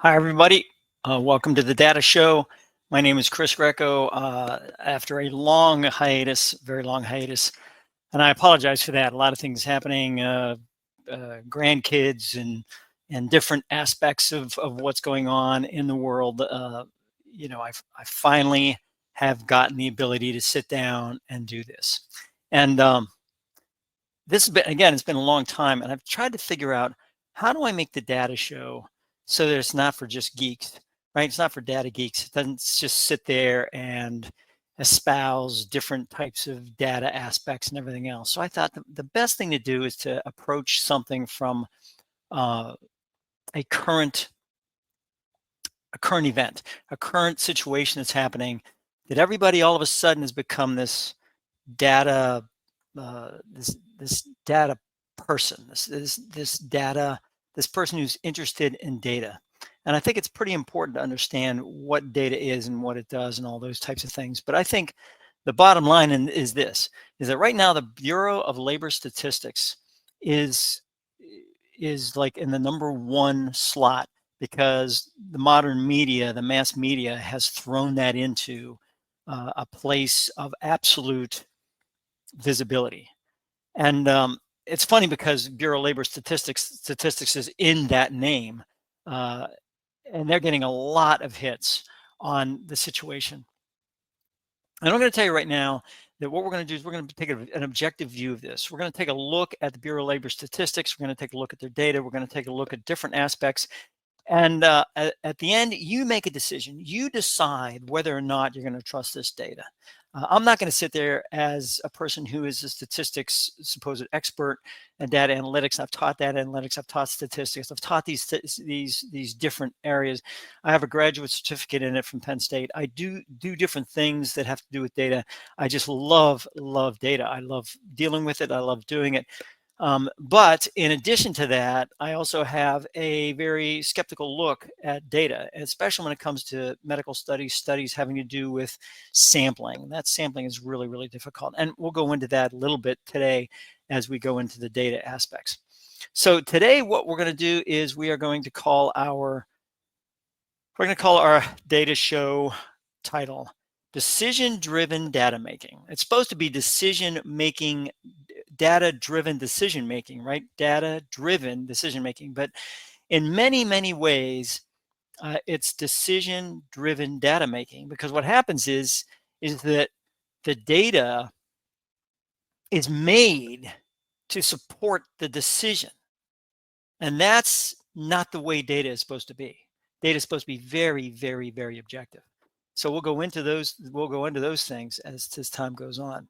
Hi, everybody. Welcome to the Data Show. My name is Chris Greco. After a long hiatus, very long hiatus, and I apologize for that. A lot of things happening, grandkids and different aspects of what's going on in the world. I finally have gotten the ability to sit down and do this. And this has been, again, it's been a long time, and I've tried to figure out how do I make the Data Show so that it's not for just geeks, right? It's not for data geeks. It doesn't just sit there and espouse different types of data aspects and everything else. So I thought the best thing to do is to approach something from uh, a current event, a current situation that's happening, that everybody all of a sudden has become this data, this data person, this person who's interested in data. And I think it's pretty important to understand what data is and what it does and all those types of things. But I think the bottom line is that right now the Bureau of Labor Statistics is like in the #1 slot, because the modern media, the mass media, has thrown that into a place of absolute visibility. And it's funny because Bureau of Labor Statistics is in that name, uh, and they're getting a lot of hits on the situation. And I'm going to tell you right now that what we're going to do is we're going to take an objective view of this. We're going to take a look at the Bureau of Labor Statistics. We're going to take a look at their data. We're going to take a look at different aspects. And at the end, you make a decision. You decide whether or not you're going to trust this data. I'm not going to sit there as a person who is a statistics supposed expert and data analytics. I've taught data analytics. I've taught statistics. I've taught these different areas. I have a graduate certificate in it from Penn State. I do different things that have to do with data. I just love data. I love dealing with it. I love doing it. But in addition to that, I also have a very skeptical look at data, especially when it comes to medical studies having to do with sampling. That sampling is really, really difficult. And we'll go into that a little bit today as we go into the data aspects. So today, what we're going to do is we're going to call our data show title Decision-Driven Data Making. It's supposed to be decision-making, data-driven decision-making, right? Data-driven decision-making. But in many, many ways, it's decision-driven data making, because what happens is that the data is made to support the decision. And that's not the way data is supposed to be. Data is supposed to be very, very, very objective. So we'll go into those things as time goes on.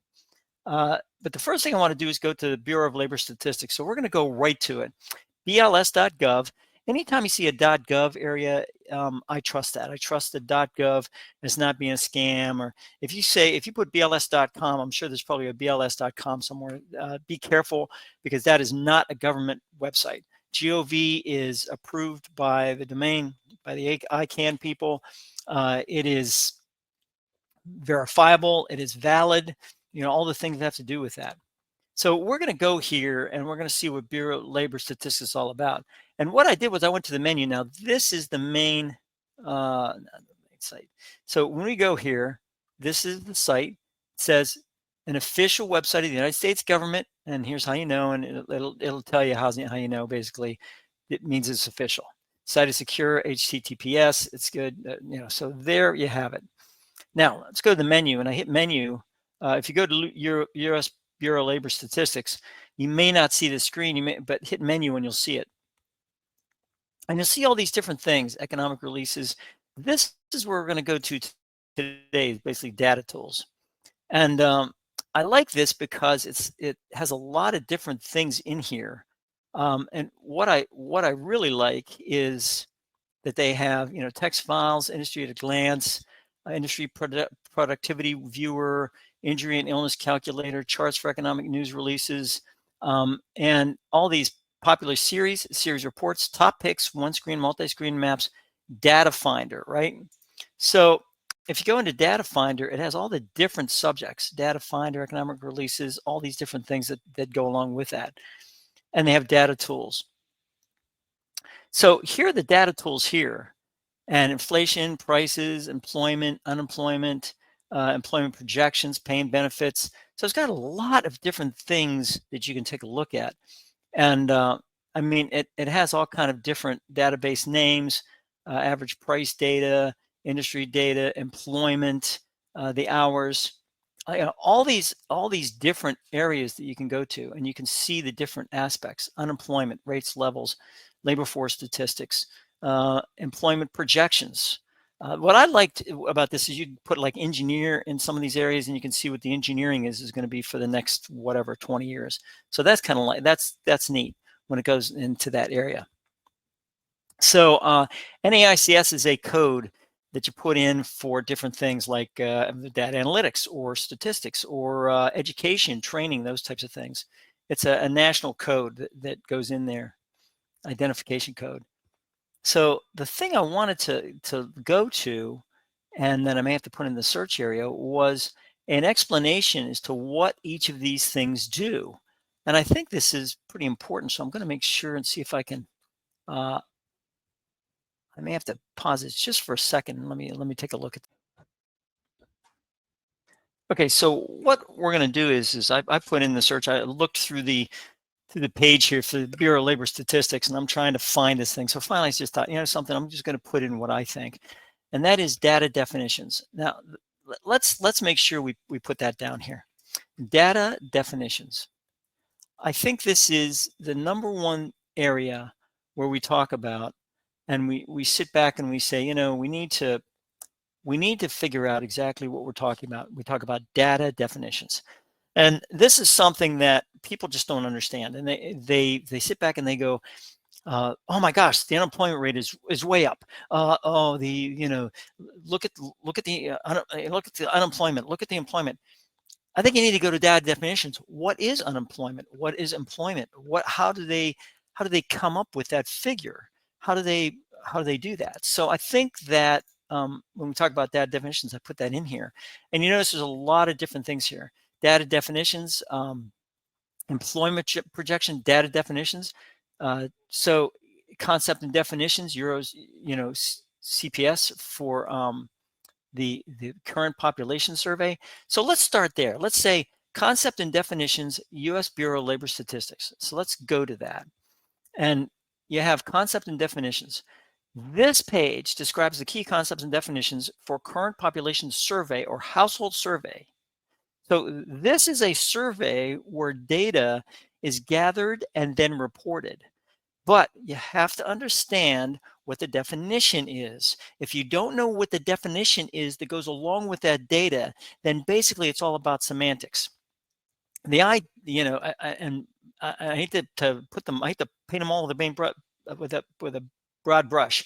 But the first thing I want to do is go to the Bureau of Labor Statistics. So we're going to go right to it. BLS.gov. Anytime you see a .gov area, I trust that. I trust the .gov as not being a scam. Or if you put BLS.com, I'm sure there's probably a BLS.com somewhere. Be careful, because that is not a government website. Gov is approved by the domain, by the ICANN people. It is verifiable. It is valid. All the things that have to do with that. So we're going to go here and we're going to see what Bureau of Labor Statistics is all about. And what I did was I went to the menu. Now, this is the main site. So when we go here, this is the site. It says an official website of the United States government. And here's how you know, and it'll tell you how you know. Basically, it means it's official. Site is secure, HTTPS. It's good. So there you have it. Now, let's go to the menu, and I hit menu. If you go to US Bureau of Labor Statistics, you may not see the screen, but hit menu and you'll see it. And you'll see all these different things, economic releases. This is where we're going to go to today, basically data tools. And I like this because it has a lot of different things in here. And what I really like is that they have, text files, industry at a glance, industry productivity viewer, injury and illness calculator, charts for economic news releases, and all these popular series reports, top picks, one screen, multi-screen maps, data finder, right? So if you go into data finder, it has all the different subjects, data finder, economic releases, all these different things that go along with that. And they have data tools. So here are the data tools here. and inflation, prices, employment, unemployment, employment projections, pay and benefits. So it's got a lot of different things that you can take a look at. And I mean, it has all kind of different database names, average price data, industry data, employment, the hours, all these different areas that you can go to, and you can see the different aspects: unemployment rates, levels, labor force statistics, employment projections. What I liked about this is you put like engineer in some of these areas, and you can see what the engineering is going to be for the next whatever 20 years. So that's kind of like that's neat when it goes into that area. So NAICS is a code that you put in for different things like data analytics or statistics or education, training, those types of things. It's a national code that goes in there, identification code. So the thing I wanted to go to, and that I may have to put in the search area, was an explanation as to what each of these things do. And I think this is pretty important. So I'm going to make sure and see if I can. I may have to pause it just for a second. Let me take a look at. Okay, so what we're going to do is I put in the search. I looked through the page here for the Bureau of Labor Statistics, and I'm trying to find this thing. So finally, I just thought, something. I'm just going to put in what I think, and that is data definitions. Now, let's make sure we put that down here. Data definitions. I think this is the number one area where we talk about, and we sit back and we say, we need to figure out exactly what we're talking about. We talk about data definitions. And this is something that people just don't understand. And they sit back and they go, oh my gosh, the unemployment rate is way up. Look at the unemployment. Look at the employment. I think you need to go to data definitions. What is unemployment? What is employment? How do they come up with that figure? How do they do that? So I think that when we talk about data definitions, I put that in here. And you notice there's a lot of different things here. Data definitions, employment projection, data definitions. So concept and definitions, Euros, CPS for the current population survey. So let's start there. Let's say concept and definitions, U.S. Bureau of Labor Statistics. So let's go to that. And you have concept and definitions. This page describes the key concepts and definitions for current population survey or household survey. So this is a survey where data is gathered and then reported. But you have to understand what the definition is. If you don't know what the definition is that goes along with that data, then basically it's all about semantics. I hate to put them, I hate to paint them all with a broad brush.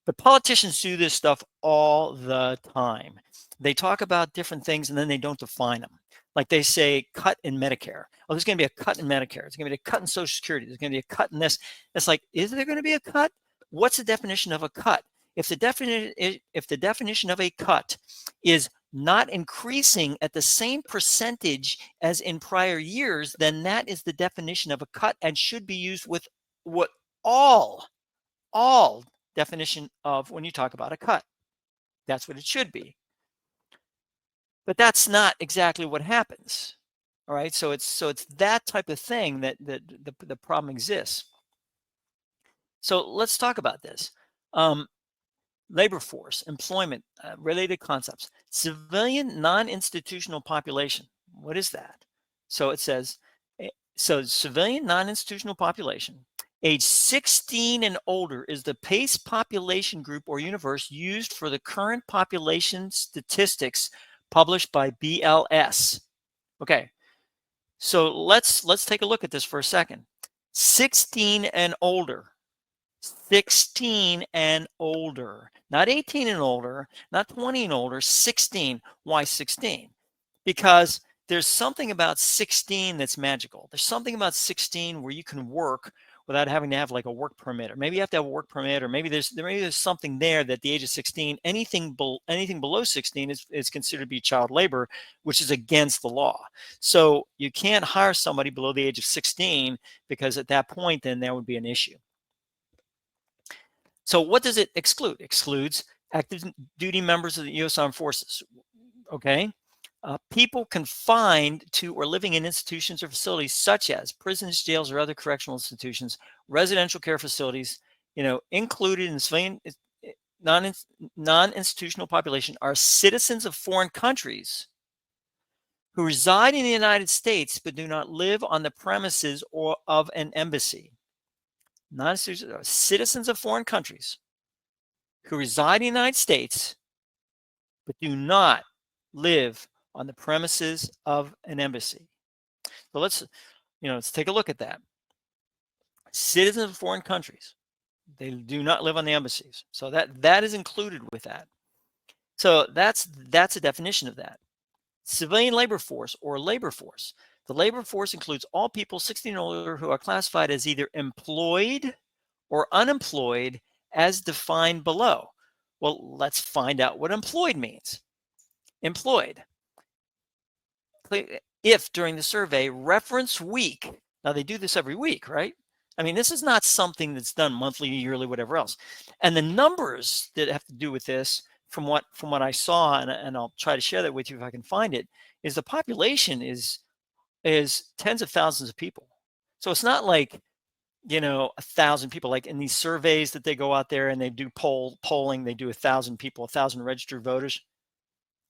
But politicians do this stuff all the time. They talk about different things and then they don't define them. Like they say cut in Medicare. Oh, there's going to be a cut in Medicare. There's going to be a cut in Social Security. There's going to be a cut in this. It's like, is there going to be a cut? What's the definition of a cut? If the definition of a cut is not increasing at the same percentage as in prior years, then that is the definition of a cut and should be used with what all definition of when you talk about a cut. That's what it should be. But that's not exactly what happens. All right. So it's that type of thing that the problem exists. So let's talk about this. Labor force, employment, related concepts, civilian non-institutional population. What is that? So it says, civilian non-institutional population, age 16 and older is the PACE population group or universe used for the current population statistics published by BLS. Okay, so let's take a look at this for a second. 16 and older. 16 and older, not 18 and older, not 20 and older, 16. Why 16? Because there's something about 16 that's magical. There's something about 16 where you can work without having to have like a work permit, or maybe you have to have a work permit, or maybe there's something there that the age of 16, anything below 16 is considered to be child labor, which is against the law. So you can't hire somebody below the age of 16 because at that point, then there would be an issue. So what does it exclude? Excludes active duty members of the U.S. Armed Forces. Okay. People confined to or living in institutions or facilities such as prisons, jails, or other correctional institutions, residential care facilities, included in civilian non non-institutional population are citizens of foreign countries who reside in the United States but do not live on the premises or of an embassy. Citizens of foreign countries who reside in the United States but do not live on the premises of an embassy. So let's take a look at that. Citizens of foreign countries, they do not live on the embassies. So that is included with that. So that's a definition of that. Civilian labor force or labor force. The labor force includes all people 16 and older who are classified as either employed or unemployed as defined below. Well, let's find out what employed means. Employed. If during the survey reference week, now they do this every week, right? I mean, this is not something that's done monthly, yearly, whatever else. And the numbers that have to do with this, from what I saw, and I'll try to share that with you if I can find it, is the population is tens of thousands of people. So it's not like 1,000 people, like in these surveys that they go out there and they do polling, they do 1,000 people, 1,000 registered voters.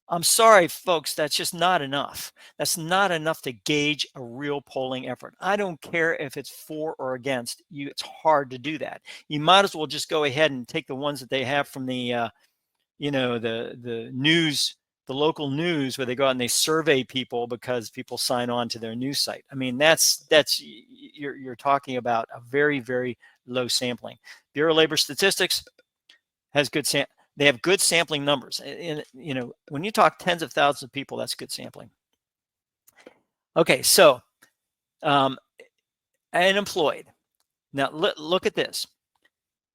I'm sorry, folks, that's just not enough. That's not enough to gauge a real polling effort. I don't care if it's for or against you. It's hard to do that. You might as well just go ahead and take the ones that they have from the the news, the local news, where they go out and they survey people because people sign on to their news site. I mean, that's you're talking about a very, very low sampling. Bureau of Labor Statistics has they have good sampling numbers. And when you talk tens of thousands of people, that's good sampling. Okay, so unemployed. Now look at this.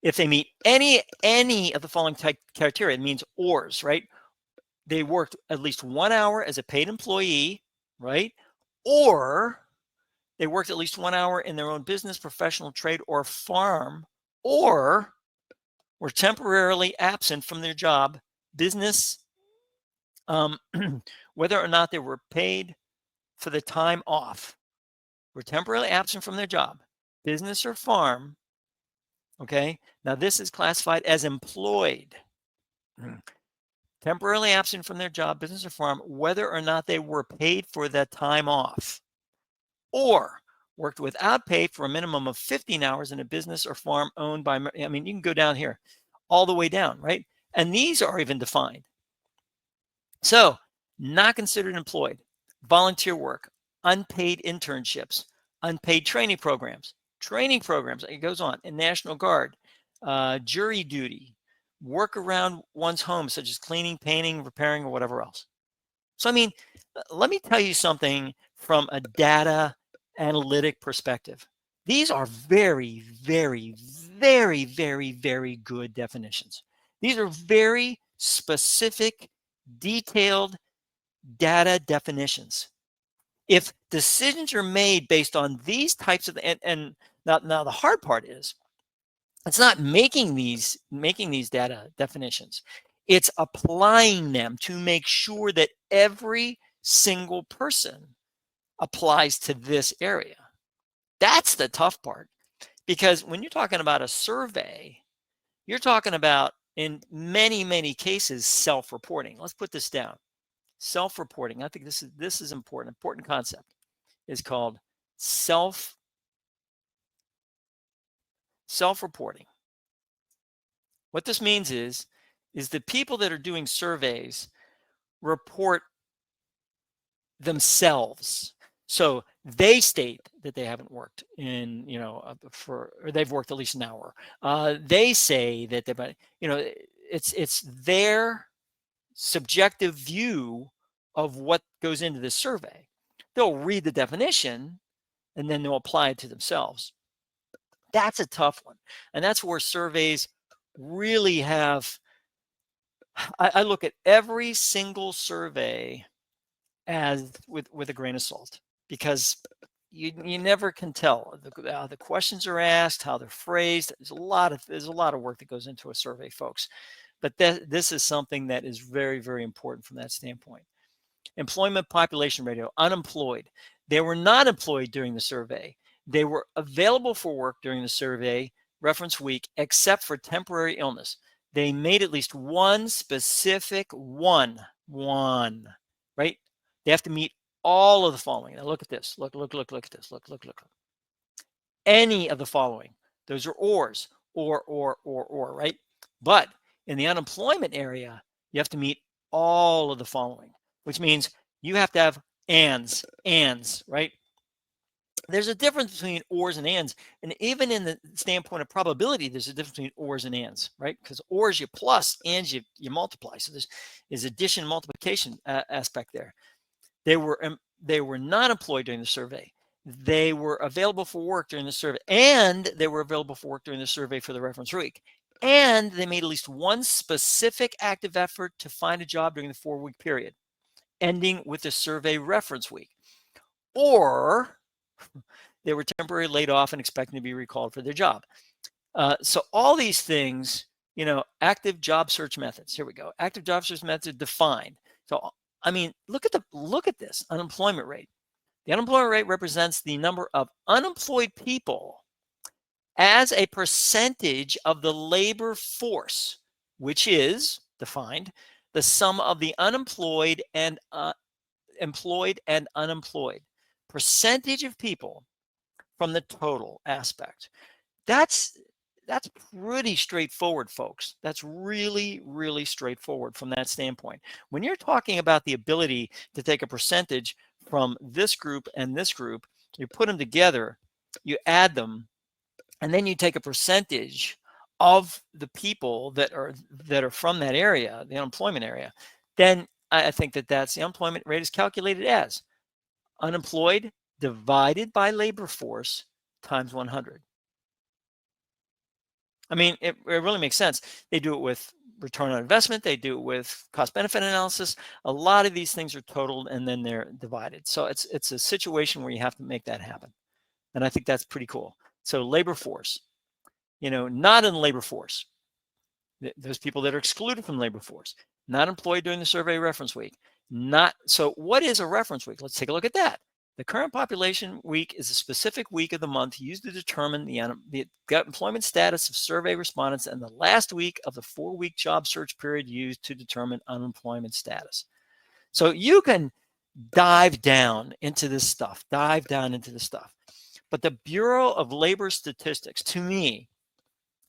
If they meet any of the following criteria, it means ORs, right? They worked at least 1 hour as a paid employee, right? Or they worked at least 1 hour in their own business, professional trade, or farm, or were temporarily absent from their job, business, whether or not they were paid for the time off, were temporarily absent from their job, business or farm. Okay, now this is classified as employed. Temporarily absent from their job, business or farm, whether or not they were paid for that time off, or worked without pay for a minimum of 15 hours in a business or farm owned by, I mean, you can go down here all the way down, right? And these are even defined. So not considered employed, volunteer work, unpaid internships, unpaid training programs, it goes on, in National Guard, jury duty, work around one's home, such as cleaning, painting, repairing, or whatever else. So, I mean, let me tell you something from a data analytic perspective. These are very, very, very, very, very good definitions. These are very specific, detailed data definitions. If decisions are made based on these types of, and now the hard part is, it's not making these data definitions. It's applying them to make sure that every single person applies to this area. That's the tough part, because when you're talking about a survey, you're talking about, in many, many cases, self-reporting. Let's put this down. Self-reporting. I think this is important concept, is called self-reporting. What this means is the people that are doing surveys report themselves. So they state that they haven't worked in, or they've worked at least an hour. They say that it's their subjective view of what goes into this survey. They'll read the definition and then they'll apply it to themselves. That's a tough one. And that's where surveys really have, I look at every single survey as with a grain of salt, because you never can tell. How the questions are asked, how they're phrased. There's a lot of work that goes into a survey, folks. But this is something that is very, very important from that standpoint. Employment population ratio, unemployed. They were not employed during the survey. They were available for work during the survey reference week, except for temporary illness. They made at least one specific one, right? They have to meet all of the following. Now look at this. Look at this. Look. Any of the following. Those are ors, or, right? But in the unemployment area, you have to meet all of the following, which means you have to have ands, right? There's a difference between ors and ands, and even in the standpoint of probability, there's a difference between ors and ands, right? Because ors you plus, ands you multiply. So there's addition multiplication aspect there. They were not employed during the survey. They were available for work during the survey, and they were available for work during the survey for the reference week. And they made at least one specific active effort to find a job during the 4-week period, ending with the survey reference week. Or they were temporarily laid off and expecting to be recalled for their job. So all these things, active job search methods. Here we go. Active job search methods defined. So, I mean, look at this unemployment rate. The unemployment rate represents the number of unemployed people as a percentage of the labor force, which is defined the sum of the unemployed and employed and unemployed. Percentage of people from the total aspect. That's pretty straightforward, folks. That's really, really straightforward from that standpoint. When you're talking about the ability to take a percentage from this group and this group, you put them together, you add them, and then you take a percentage of the people that are from that area, the unemployment area, then I think that's the unemployment rate is calculated as unemployed divided by labor force times 100. I mean, it really makes sense. They do it with return on investment. They do it with cost benefit analysis. A lot of these things are totaled and then they're divided. So it's a situation where you have to make that happen. And I think that's pretty cool. So labor force, not in the labor force. Those people that are excluded from labor force, not employed during the survey reference week. So what is a reference week? Let's take a look at that. The current population week is a specific week of the month used to determine the employment status of survey respondents and the last week of the 4-week job search period used to determine unemployment status. So you can dive down into this stuff. But the Bureau of Labor Statistics, to me,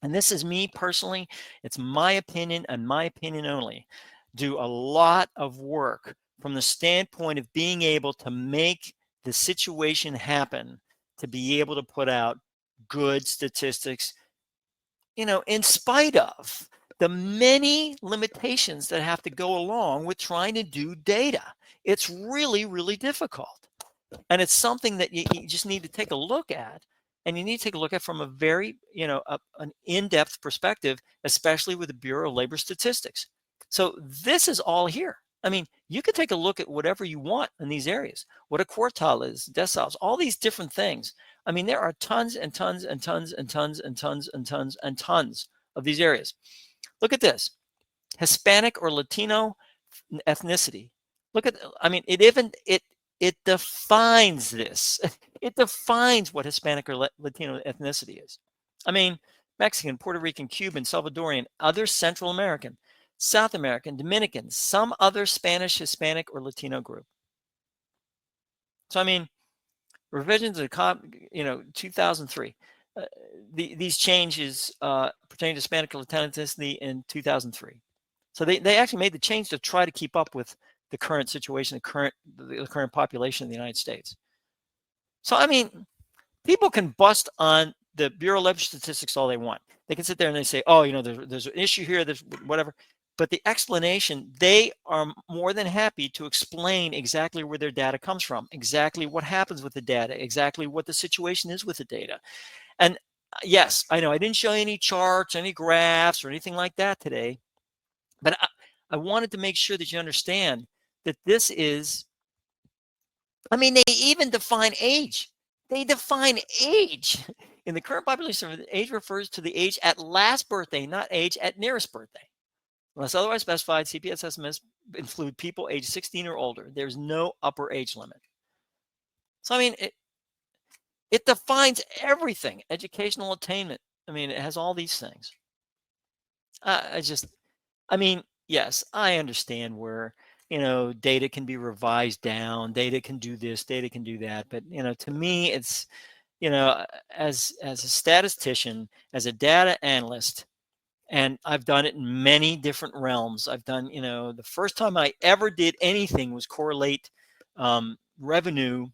and this is me personally, it's my opinion and my opinion only, do a lot of work from the standpoint of being able to make the situation happen, to be able to put out good statistics, in spite of the many limitations that have to go along with trying to do data. It's really, really difficult. And it's something that you just need to take a look at. And you need to take a look at from a very, an in-depth perspective, especially with the Bureau of Labor Statistics. So this is all here. I mean, you can take a look at whatever you want in these areas, what a quartile is, deciles, all these different things. I mean, there are tons and tons and tons and tons and tons and tons and tons of these areas. Look at this, Hispanic or Latino ethnicity. Look at, I mean, it defines this. It defines what Hispanic or Latino ethnicity is. I mean, Mexican, Puerto Rican, Cuban, Salvadorian, other Central American, South American, Dominican, some other Spanish, Hispanic, or Latino group. So, I mean, revisions of 2003. These changes pertaining to Hispanic or Latino ethnicity in 2003. So they actually made the change to try to keep up with the current situation, the current population of the United States. So, I mean, people can bust on the Bureau of Labor Statistics all they want. They can sit there and they say, oh, there's an issue here, there's whatever. But the explanation, they are more than happy to explain exactly where their data comes from, exactly what happens with the data, exactly what the situation is with the data. And yes, I know I didn't show you any charts, any graphs, or anything like that today. But I wanted to make sure that you understand that this is, I mean, they even define age. They define age. In the current population, age refers to the age at last birthday, not age at nearest birthday. Unless otherwise specified, CPS estimates include people age 16 or older. There's no upper age limit. So, I mean, it defines everything. Educational attainment. I mean, it has all these things. I mean, yes, I understand where, data can be revised down, data can do this, data can do that. But, to me, it's, as a statistician, as a data analyst, and I've done it in many different realms. I've done, the first time I ever did anything was correlate revenue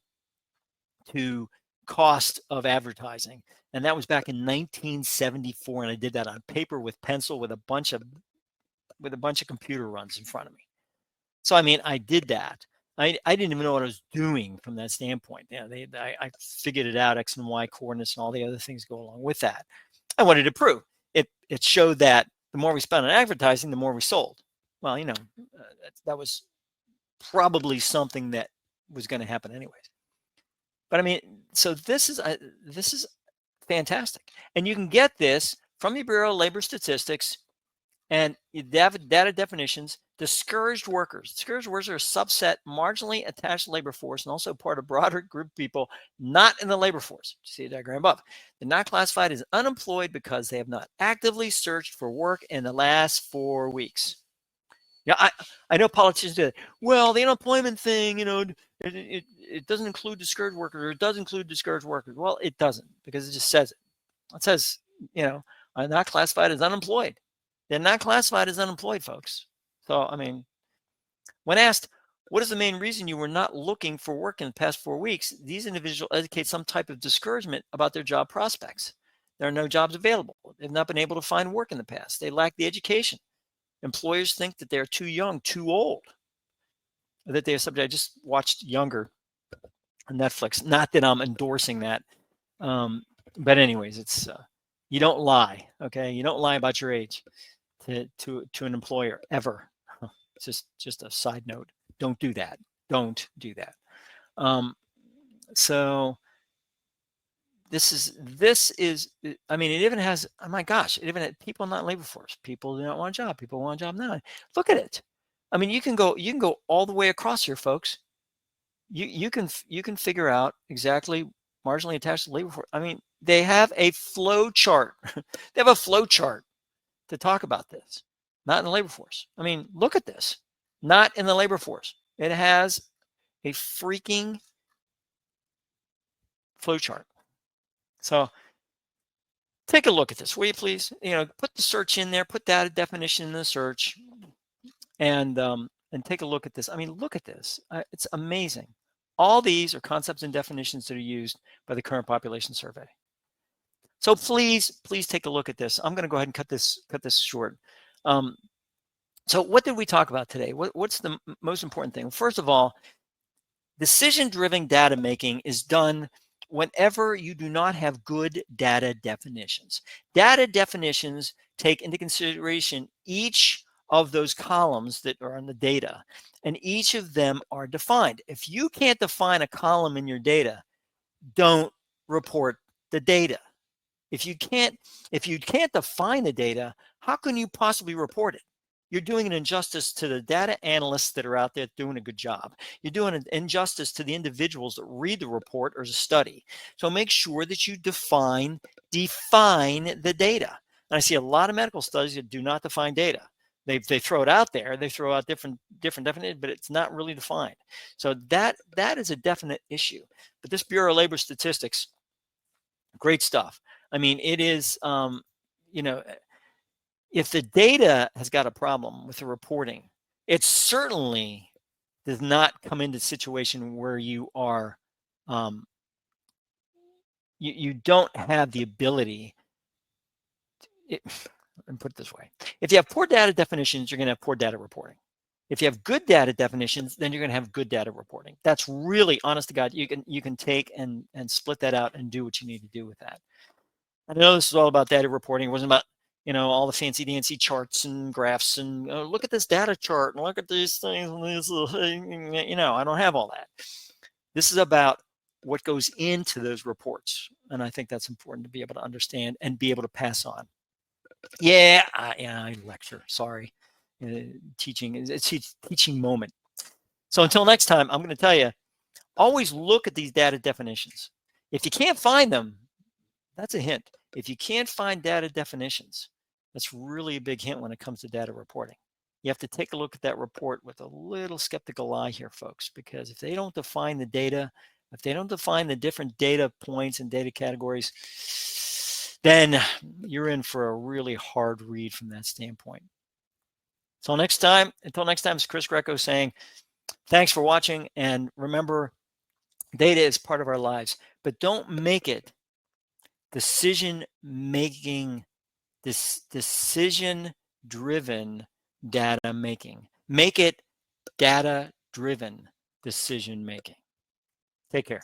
to cost of advertising. And that was back in 1974. And I did that on paper with pencil with a bunch of computer runs in front of me. So, I mean, I did that. I didn't even know what I was doing from that standpoint. I figured it out, X and Y coordinates and all the other things go along with that. I wanted to prove it showed that the more we spent on advertising, the more we sold. Well, that was probably something that was going to happen anyways. But I mean, so this is fantastic, and you can get this from the Bureau of Labor Statistics and data definitions. Discouraged workers. Discouraged workers are a subset, marginally attached labor force, and also part of a broader group of people not in the labor force. See the diagram above. They're not classified as unemployed because they have not actively searched for work in the last 4 weeks. Yeah, I know politicians do that. Well, the unemployment thing, it doesn't include discouraged workers, or it does include discouraged workers. Well, it doesn't, because it just says it. It says, are not classified as unemployed. They're not classified as unemployed, folks. So, I mean, when asked, what is the main reason you were not looking for work in the past 4 weeks? These individuals indicate some type of discouragement about their job prospects. There are no jobs available. They've not been able to find work in the past. They lack the education. Employers think that they're too young, too old. That they're subject. I just watched Younger on Netflix. Not that I'm endorsing that. But anyways, it's you don't lie, okay? You don't lie about your age to an employer ever. It's just a side note. Don't do that. Don't do that. So this is, I mean, it even has, oh my gosh, it even had people not labor force. People do not want a job. People want a job now. Look at it. I mean, you can go all the way across here, folks. You can figure out exactly marginally attached to labor force. I mean, they have a flow chart. They have a flow chart to talk about this. Not in the labor force. I mean, look at this. Not in the labor force. It has a freaking flow chart. So take a look at this, will you please? Put the search in there, put that definition in the search, and take a look at this. I mean, look at this. It's amazing. All these are concepts and definitions that are used by the current population survey. So please take a look at this. I'm going to go ahead and cut this short. So what did we talk about today? What's the most important thing? First of all, decision-driven data making is done whenever you do not have good data definitions. Data definitions take into consideration each of those columns that are on the data, and each of them are defined. If you can't define a column in your data, don't report the data. If you can't define the data, how can you possibly report it? You're doing an injustice to the data analysts that are out there doing a good job. You're doing an injustice to the individuals that read the report or the study. So make sure that you define the data. And I see a lot of medical studies that do not define data. They throw it out there. They throw out different definitions, but it's not really defined. So that is a definite issue. But this Bureau of Labor Statistics, great stuff. I mean, it is, if the data has got a problem with the reporting, it certainly does not come into a situation where you are, you don't have the ability. Let me put it this way. If you have poor data definitions, you're going to have poor data reporting. If you have good data definitions, then you're going to have good data reporting. That's really, honest to God, you can take and split that out and do what you need to do with that. I know this is all about data reporting. It wasn't about, all the fancy dancy charts and graphs and look at this data chart and look at these things. And these, I don't have all that. This is about what goes into those reports. And I think that's important to be able to understand and be able to pass on. Yeah, I lecture. Sorry, teaching is a teaching moment. So until next time, I'm going to tell you, always look at these data definitions. If you can't find them, that's a hint. If you can't find data definitions, that's really a big hint when it comes to data reporting. You have to take a look at that report with a little skeptical eye here, folks, because if they don't define the data, if they don't define the different data points and data categories, then you're in for a really hard read from that standpoint. Until next time, it's Chris Greco saying, thanks for watching. And remember, data is part of our lives, but don't make it decision-driven data making. Make it data-driven decision making. Take care.